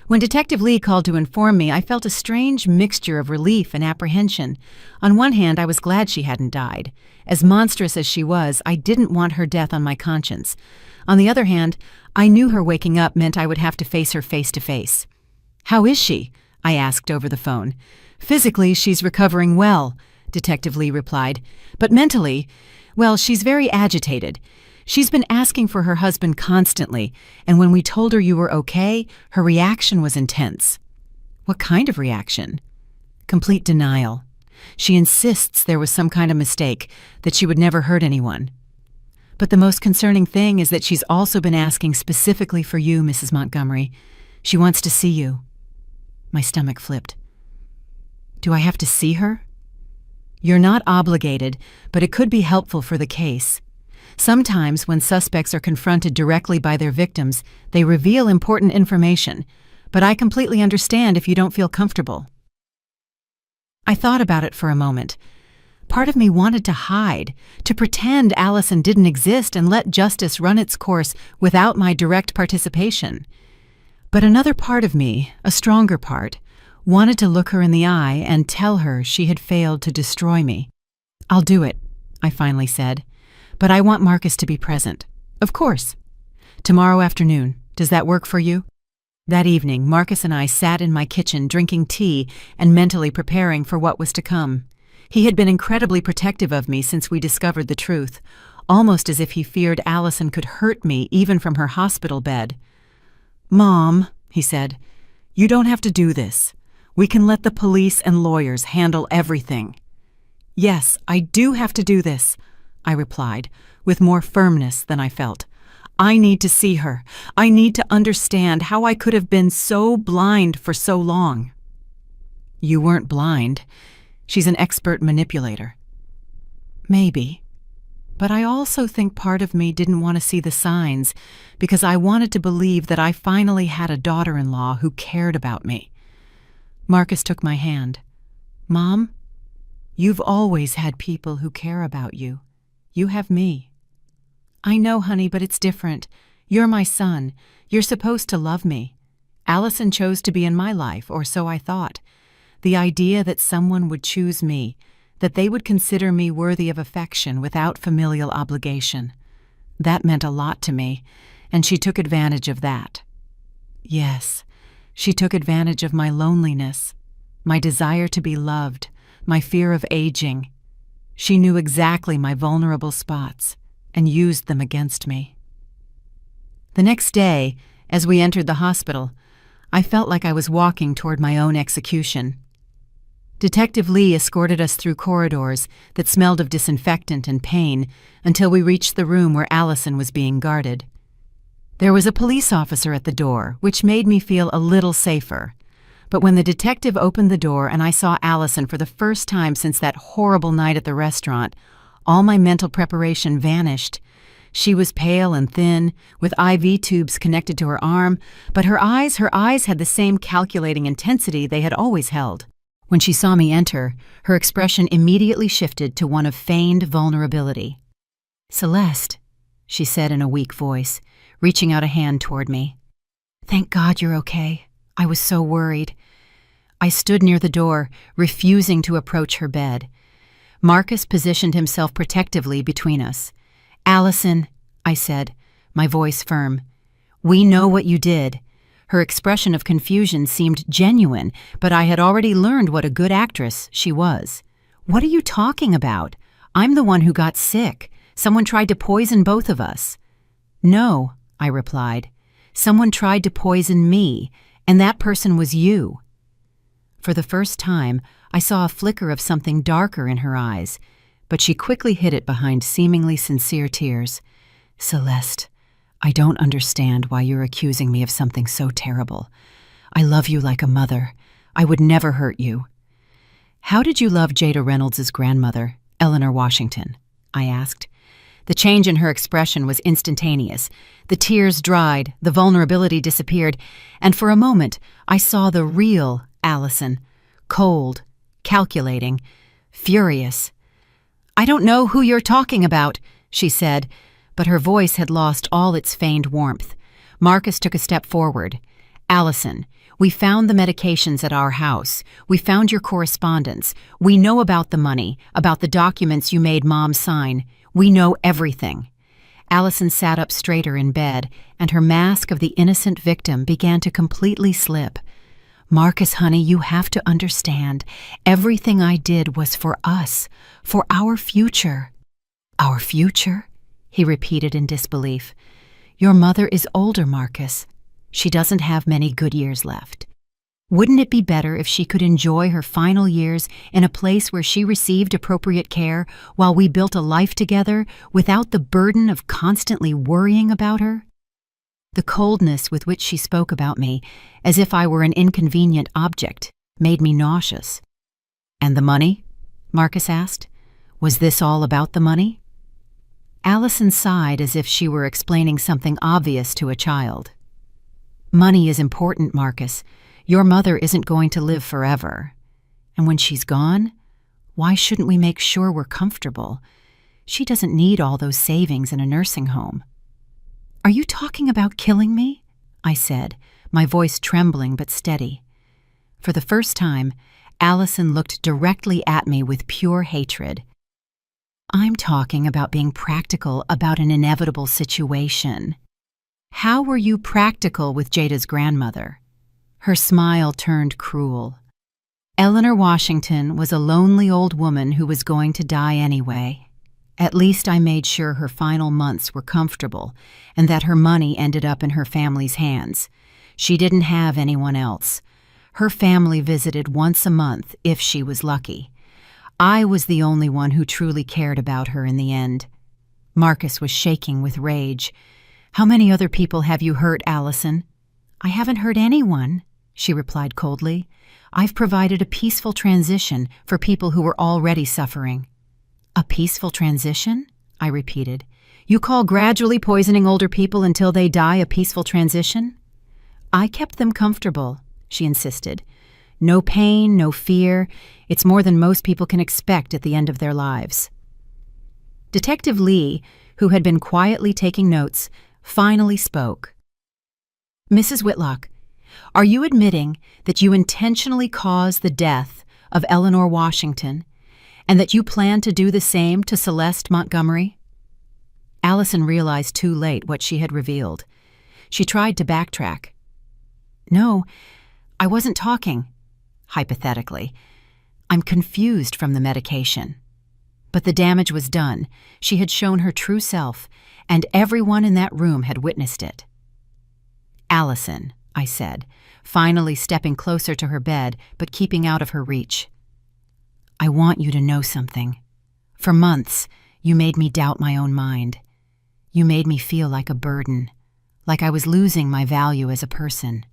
When Detective Lee called to inform me, I felt a strange mixture of relief and apprehension. On one hand, I was glad she hadn't died. As monstrous as she was, I didn't want her death on my conscience. On the other hand, I knew her waking up meant I would have to face her face to face. "How is she?" I asked over the phone. "Physically, she's recovering well," Detective Lee replied. "But mentally, well, she's very agitated. She's been asking for her husband constantly, and when we told her you were okay, her reaction was intense." "What kind of reaction?" "Complete denial. She insists there was some kind of mistake, that she would never hurt anyone. But the most concerning thing is that she's also been asking specifically for you, Mrs. Montgomery. She wants to see you." My stomach flipped. "Do I have to see her?" "You're not obligated, but it could be helpful for the case. Sometimes, when suspects are confronted directly by their victims, they reveal important information, but I completely understand if you don't feel comfortable." I thought about it for a moment. Part of me wanted to hide, to pretend Allison didn't exist and let justice run its course without my direct participation. But another part of me, a stronger part, wanted to look her in the eye and tell her she had failed to destroy me. "I'll do it," I finally said. "But I want Marcus to be present." "Of course. Tomorrow afternoon. Does that work for you?" That evening, Marcus and I sat in my kitchen drinking tea and mentally preparing for what was to come. He had been incredibly protective of me since we discovered the truth, almost as if he feared Allison could hurt me even from her hospital bed. "Mom," he said, "you don't have to do this. We can let the police and lawyers handle everything." "Yes, I do have to do this," I replied, with more firmness than I felt. "I need to see her. I need to understand how I could have been so blind for so long." "You weren't blind. She's an expert manipulator." "Maybe. But I also think part of me didn't want to see the signs because I wanted to believe that I finally had a daughter-in-law who cared about me." Marcus took my hand. "Mom, you've always had people who care about you. You have me." "I know, honey, but it's different. You're my son. You're supposed to love me. Allison chose to be in my life, or so I thought. The idea that someone would choose me, that they would consider me worthy of affection without familial obligation, that meant a lot to me, and she took advantage of that. Yes, she took advantage of my loneliness, my desire to be loved, my fear of aging. She knew exactly my vulnerable spots, and used them against me. The next day, as we entered the hospital, I felt like I was walking toward my own execution. Detective Lee escorted us through corridors that smelled of disinfectant and pain until we reached the room where Allison was being guarded. There was a police officer at the door, which made me feel a little safer. But when the detective opened the door and I saw Allison for the first time since that horrible night at the restaurant, all my mental preparation vanished. She was pale and thin, with IV tubes connected to her arm, but her eyes had the same calculating intensity they had always held. When she saw me enter, her expression immediately shifted to one of feigned vulnerability. "Celeste," she said in a weak voice, reaching out a hand toward me. "Thank God you're okay. I was so worried." I stood near the door, refusing to approach her bed. Marcus positioned himself protectively between us. "Allison," I said, my voice firm, "we know what you did." Her expression of confusion seemed genuine, but I had already learned what a good actress she was. "What are you talking about? I'm the one who got sick. Someone tried to poison both of us." "No," I replied. "Someone tried to poison me, and that person was you." For the first time, I saw a flicker of something darker in her eyes, but she quickly hid it behind seemingly sincere tears. "Celeste, I don't understand why you're accusing me of something so terrible. I love you like a mother. I would never hurt you." "How did you love Jada Reynolds' grandmother, Eleanor Washington?" I asked. The change in her expression was instantaneous. The tears dried, the vulnerability disappeared, and for a moment I saw the real Allison, cold, calculating, furious. "I don't know who you're talking about," she said, but her voice had lost all its feigned warmth. Marcus took a step forward. "Allison, we found the medications at our house. We found your correspondence. We know about the money, about the documents you made Mom sign. We know everything." Allison sat up straighter in bed, and her mask of the innocent victim began to completely slip. "Marcus, honey, you have to understand. Everything I did was for us, for our future." "Our future?" he repeated in disbelief. "Your mother is older, Marcus. She doesn't have many good years left. Wouldn't it be better if she could enjoy her final years in a place where she received appropriate care while we built a life together without the burden of constantly worrying about her?" The coldness with which she spoke about me, as if I were an inconvenient object, made me nauseous. "And the money?" Marcus asked. "Was this all about the money?" Allison sighed as if she were explaining something obvious to a child. "Money is important, Marcus. Your mother isn't going to live forever. And when she's gone, why shouldn't we make sure we're comfortable? She doesn't need all those savings in a nursing home." "Are you talking about killing me?" I said, my voice trembling but steady. For the first time, Allison looked directly at me with pure hatred. "I'm talking about being practical about an inevitable situation." "How were you practical with Jada's grandmother?" Her smile turned cruel. "Eleanor Washington was a lonely old woman who was going to die anyway. At least I made sure her final months were comfortable and that her money ended up in her family's hands. She didn't have anyone else. Her family visited once a month if she was lucky. I was the only one who truly cared about her in the end." Marcus was shaking with rage. "How many other people have you hurt, Allison?" "I haven't hurt anyone," she replied coldly. "I've provided a peaceful transition for people who were already suffering." "A peaceful transition?" I repeated. "You call gradually poisoning older people until they die a peaceful transition?" "I kept them comfortable," she insisted. "No pain, no fear. It's more than most people can expect at the end of their lives." Detective Lee, who had been quietly taking notes, finally spoke. "Mrs. Whitlock, are you admitting that you intentionally caused the death of Eleanor Washington and that you plan to do the same to Celeste Montgomery?" Allison realized too late what she had revealed. She tried to backtrack. "No, I wasn't talking. Hypothetically. I'm confused from the medication." But the damage was done. She had shown her true self, and everyone in that room had witnessed it. "Allison," I said, finally stepping closer to her bed but keeping out of her reach. "I want you to know something. For months, you made me doubt my own mind. You made me feel like a burden, like I was losing my value as a person.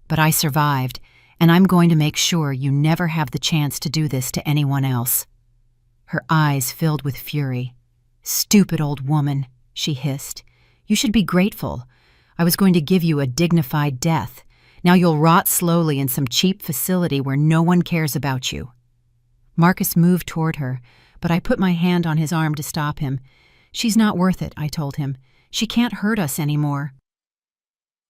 But I survived, and I'm going to make sure you never have the chance to do this to anyone else." Her eyes filled with fury. "Stupid old woman," she hissed. "You should be grateful. I was going to give you a dignified death. Now you'll rot slowly in some cheap facility where no one cares about you." Marcus moved toward her, but I put my hand on his arm to stop him. "She's not worth it," I told him. "She can't hurt us anymore."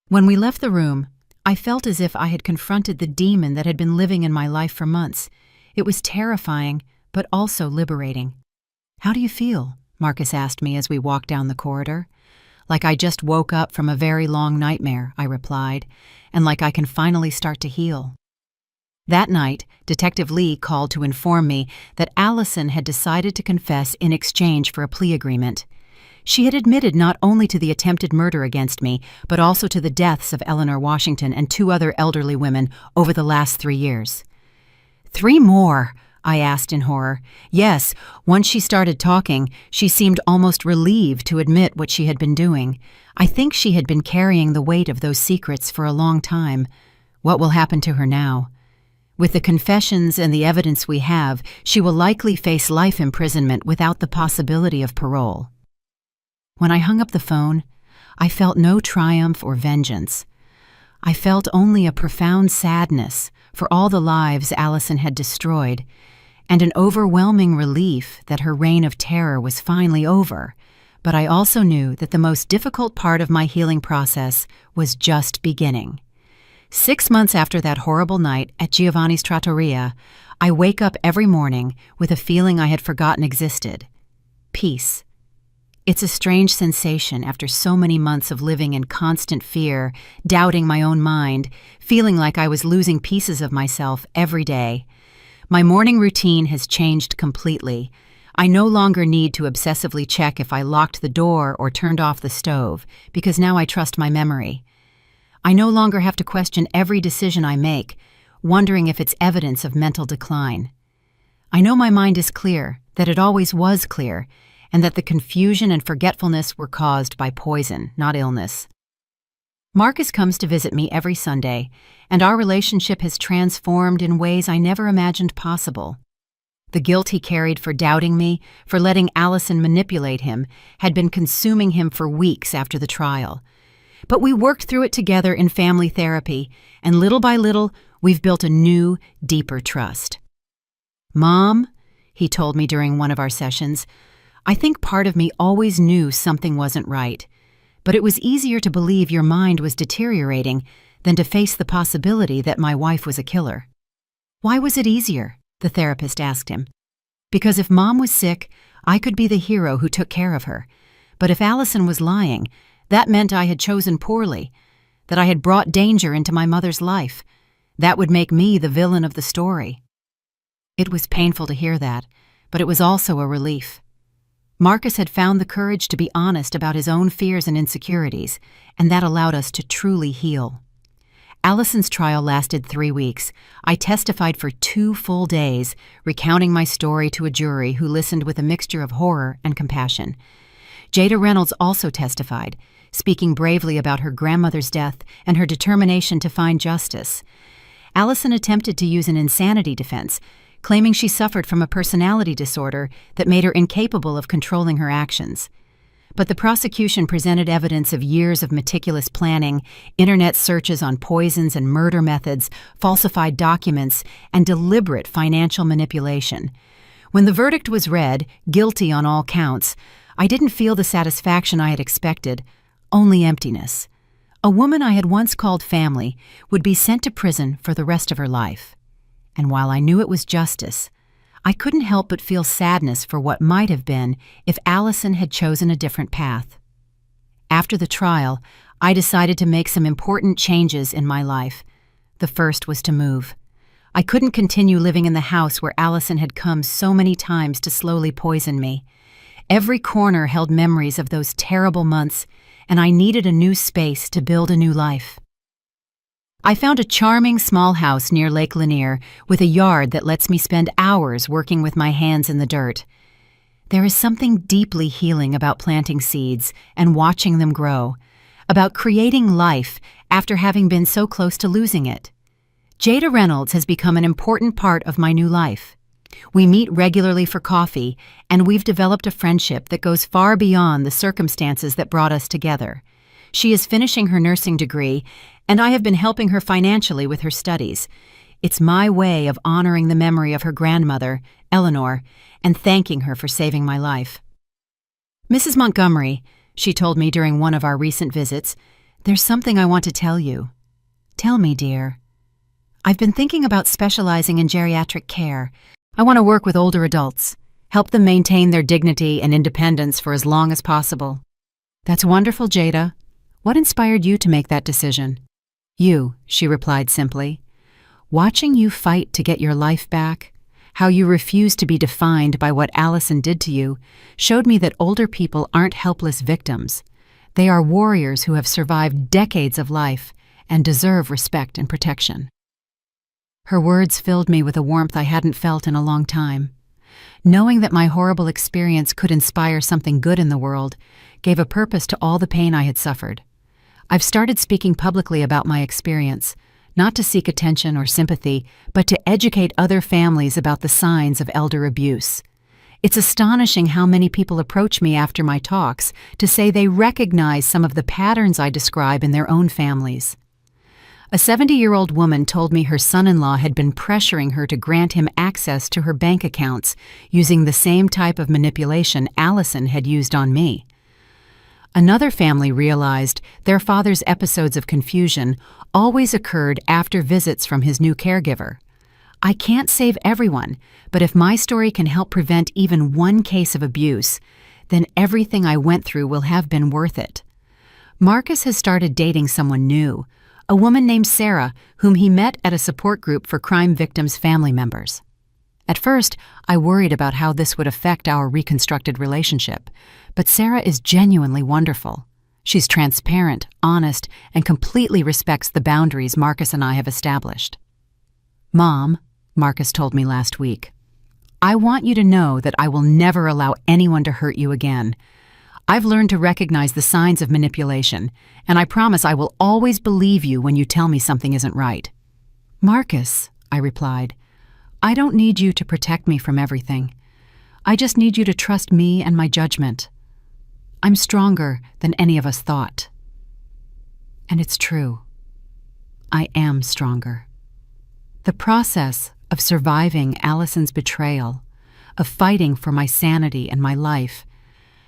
When we left the room, I felt as if I had confronted the demon that had been living in my life for months. It was terrifying, but also liberating. "How do you feel?" Marcus asked me as we walked down the corridor. "Like I just woke up from a very long nightmare," I replied, "and like I can finally start to heal." That night, Detective Lee called to inform me that Allison had decided to confess in exchange for a plea agreement. She had admitted not only to the attempted murder against me, but also to the deaths of Eleanor Washington and 2 other elderly women over the last 3 years. "3 more?" I asked in horror. Yes, once she started talking, she seemed almost relieved to admit what she had been doing. I think she had been carrying the weight of those secrets for a long time. What will happen to her now? With the confessions and the evidence we have, she will likely face life imprisonment without the possibility of parole. When I hung up the phone, I felt no triumph or vengeance. I felt only a profound sadness for all the lives Allison had destroyed, and an overwhelming relief that her reign of terror was finally over. But I also knew that the most difficult part of my healing process was just beginning. 6 months after that horrible night at Giovanni's Trattoria, I wake up every morning with a feeling I had forgotten existed: peace. It's a strange sensation after so many months of living in constant fear, doubting my own mind, feeling like I was losing pieces of myself every day. My morning routine has changed completely. I no longer need to obsessively check if I locked the door or turned off the stove, because now I trust my memory. I no longer have to question every decision I make, wondering if it's evidence of mental decline. I know my mind is clear, that it always was clear, and that the confusion and forgetfulness were caused by poison, not illness. Marcus comes to visit me every Sunday, and our relationship has transformed in ways I never imagined possible. The guilt he carried for doubting me, for letting Allison manipulate him, had been consuming him for weeks after the trial. But we worked through it together in family therapy, and little by little, we've built a new, deeper trust. "Mom," he told me during one of our sessions, "I think part of me always knew something wasn't right, but it was easier to believe your mind was deteriorating than to face the possibility that my wife was a killer." "Why was it easier?" the therapist asked him. "Because if Mom was sick, I could be the hero who took care of her. But if Allison was lying, that meant I had chosen poorly, that I had brought danger into my mother's life. That would make me the villain of the story." It was painful to hear that, but it was also a relief. Marcus had found the courage to be honest about his own fears and insecurities, and that allowed us to truly heal. Allison's trial lasted 3 weeks. I testified for 2 full days, recounting my story to a jury who listened with a mixture of horror and compassion. Jada Reynolds also testified, speaking bravely about her grandmother's death and her determination to find justice. Allison attempted to use an insanity defense, claiming she suffered from a personality disorder that made her incapable of controlling her actions. But the prosecution presented evidence of years of meticulous planning, internet searches on poisons and murder methods, falsified documents, and deliberate financial manipulation. When the verdict was read, guilty on all counts, I didn't feel the satisfaction I had expected, only emptiness. A woman I had once called family would be sent to prison for the rest of her life. And while I knew it was justice, I couldn't help but feel sadness for what might have been if Allison had chosen a different path. After the trial, I decided to make some important changes in my life. The first was to move. I couldn't continue living in the house where Allison had come so many times to slowly poison me. Every corner held memories of those terrible months, and I needed a new space to build a new life. I found a charming small house near Lake Lanier with a yard that lets me spend hours working with my hands in the dirt. There is something deeply healing about planting seeds and watching them grow, about creating life after having been so close to losing it. Jada Reynolds has become an important part of my new life. We meet regularly for coffee, and we've developed a friendship that goes far beyond the circumstances that brought us together. She is finishing her nursing degree, and I have been helping her financially with her studies. It's my way of honoring the memory of her grandmother, Eleanor, and thanking her for saving my life. "Mrs. Montgomery," she told me during one of our recent visits, "there's something I want to tell you." "Tell me, dear." "I've been thinking about specializing in geriatric care. I want to work with older adults, help them maintain their dignity and independence for as long as possible." "That's wonderful, Jada. What inspired you to make that decision?" "You," she replied simply. "Watching you fight to get your life back, how you refuse to be defined by what Allison did to you, showed me that older people aren't helpless victims. They are warriors who have survived decades of life and deserve respect and protection." Her words filled me with a warmth I hadn't felt in a long time. Knowing that my horrible experience could inspire something good in the world gave a purpose to all the pain I had suffered. I've started speaking publicly about my experience, not to seek attention or sympathy, but to educate other families about the signs of elder abuse. It's astonishing how many people approach me after my talks to say they recognize some of the patterns I describe in their own families. A 70-year-old woman told me her son-in-law had been pressuring her to grant him access to her bank accounts using the same type of manipulation Allison had used on me. Another family realized their father's episodes of confusion always occurred after visits from his new caregiver. I can't save everyone, but if my story can help prevent even one case of abuse, then everything I went through will have been worth it. Marcus has started dating someone new, a woman named Sarah, whom he met at a support group for crime victims' family members. At first, I worried about how this would affect our reconstructed relationship, but Sarah is genuinely wonderful. She's transparent, honest, and completely respects the boundaries Marcus and I have established. "Mom," Marcus told me last week, "I want you to know that I will never allow anyone to hurt you again. I've learned to recognize the signs of manipulation, and I promise I will always believe you when you tell me something isn't right." "Marcus," I replied, "I don't need you to protect me from everything. I just need you to trust me and my judgment. I'm stronger than any of us thought." And it's true. I am stronger. The process of surviving Allison's betrayal, of fighting for my sanity and my life,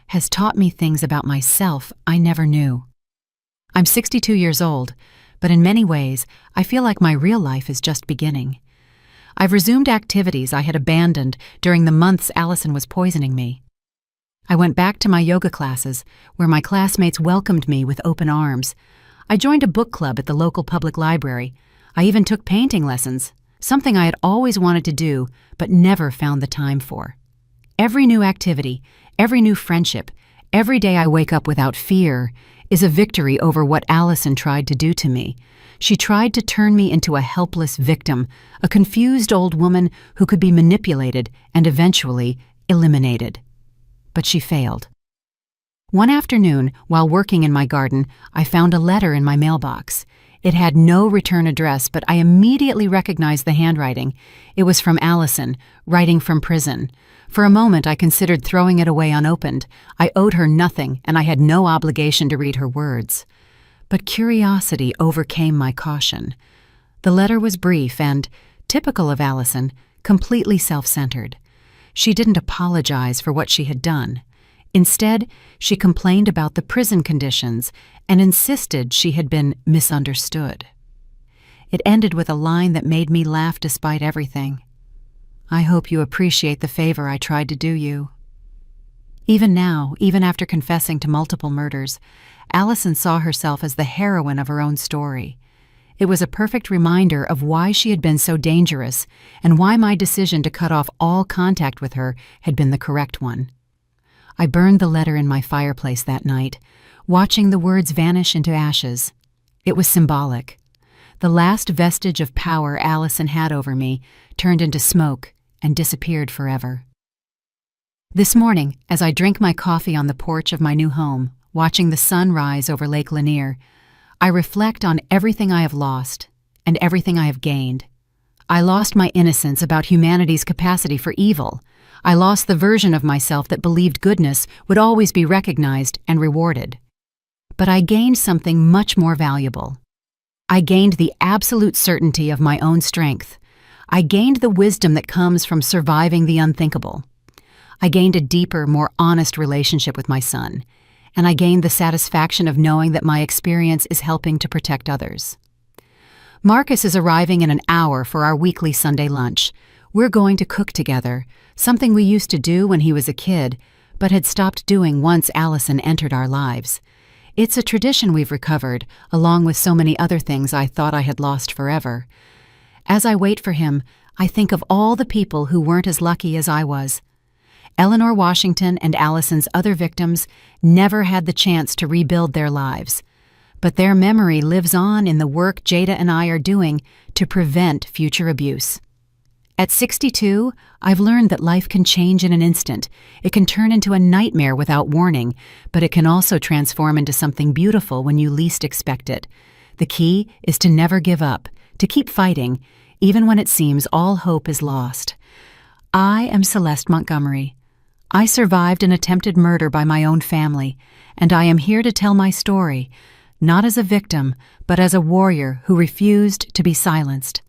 has taught me things about myself I never knew. I'm 62 years old, but in many ways, I feel like my real life is just beginning. I've resumed activities I had abandoned during the months Allison was poisoning me. I went back to my yoga classes, where my classmates welcomed me with open arms. I joined a book club at the local public library. I even took painting lessons, something I had always wanted to do, but never found the time for. Every new activity, every new friendship, every day I wake up without fear is a victory over what Allison tried to do to me. She tried to turn me into a helpless victim, a confused old woman who could be manipulated and eventually eliminated. But she failed. One afternoon, while working in my garden, I found a letter in my mailbox. It had no return address, but I immediately recognized the handwriting. It was from Allison, writing from prison. For a moment, I considered throwing it away unopened. I owed her nothing, and I had no obligation to read her words. But curiosity overcame my caution. The letter was brief and, typical of Allison, completely self-centered. She didn't apologize for what she had done. Instead, she complained about the prison conditions and insisted she had been misunderstood. It ended with a line that made me laugh despite everything. "I hope you appreciate the favor I tried to do you." Even now, even after confessing to multiple murders, Allison saw herself as the heroine of her own story. It was a perfect reminder of why she had been so dangerous and why my decision to cut off all contact with her had been the correct one. I burned the letter in my fireplace that night, watching the words vanish into ashes. It was symbolic. The last vestige of power Allison had over me turned into smoke and disappeared forever. This morning, as I drink my coffee on the porch of my new home, watching the sun rise over Lake Lanier, I reflect on everything I have lost and everything I have gained. I lost my innocence about humanity's capacity for evil. I lost the version of myself that believed goodness would always be recognized and rewarded. But I gained something much more valuable. I gained the absolute certainty of my own strength. I gained the wisdom that comes from surviving the unthinkable. I gained a deeper, more honest relationship with my son, and I gained the satisfaction of knowing that my experience is helping to protect others. Marcus is arriving in an hour for our weekly Sunday lunch. We're going to cook together, something we used to do when he was a kid, but had stopped doing once Allison entered our lives. It's a tradition we've recovered, along with so many other things I thought I had lost forever. As I wait for him, I think of all the people who weren't as lucky as I was. Eleanor Washington and Allison's other victims never had the chance to rebuild their lives, but their memory lives on in the work Jada and I are doing to prevent future abuse. At 62, I've learned that life can change in an instant. It can turn into a nightmare without warning, but it can also transform into something beautiful when you least expect it. The key is to never give up, to keep fighting, even when it seems all hope is lost. I am Celeste Montgomery. I survived an attempted murder by my own family, and I am here to tell my story, not as a victim, but as a warrior who refused to be silenced.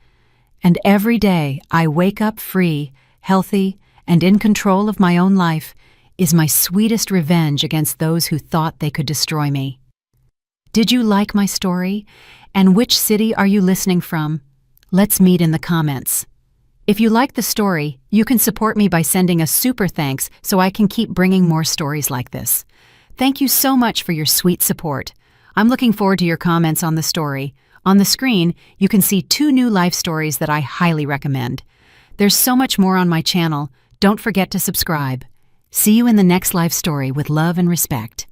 And every day I wake up free, healthy, and in control of my own life is my sweetest revenge against those who thought they could destroy me. Did you like my story? And which city are you listening from? Let's meet in the comments. If you like the story, you can support me by sending a super thanks so I can keep bringing more stories like this. Thank you so much for your sweet support. I'm looking forward to your comments on the story. On the screen, you can see 2 new life stories that I highly recommend. There's so much more on my channel. Don't forget to subscribe. See you in the next life story with love and respect.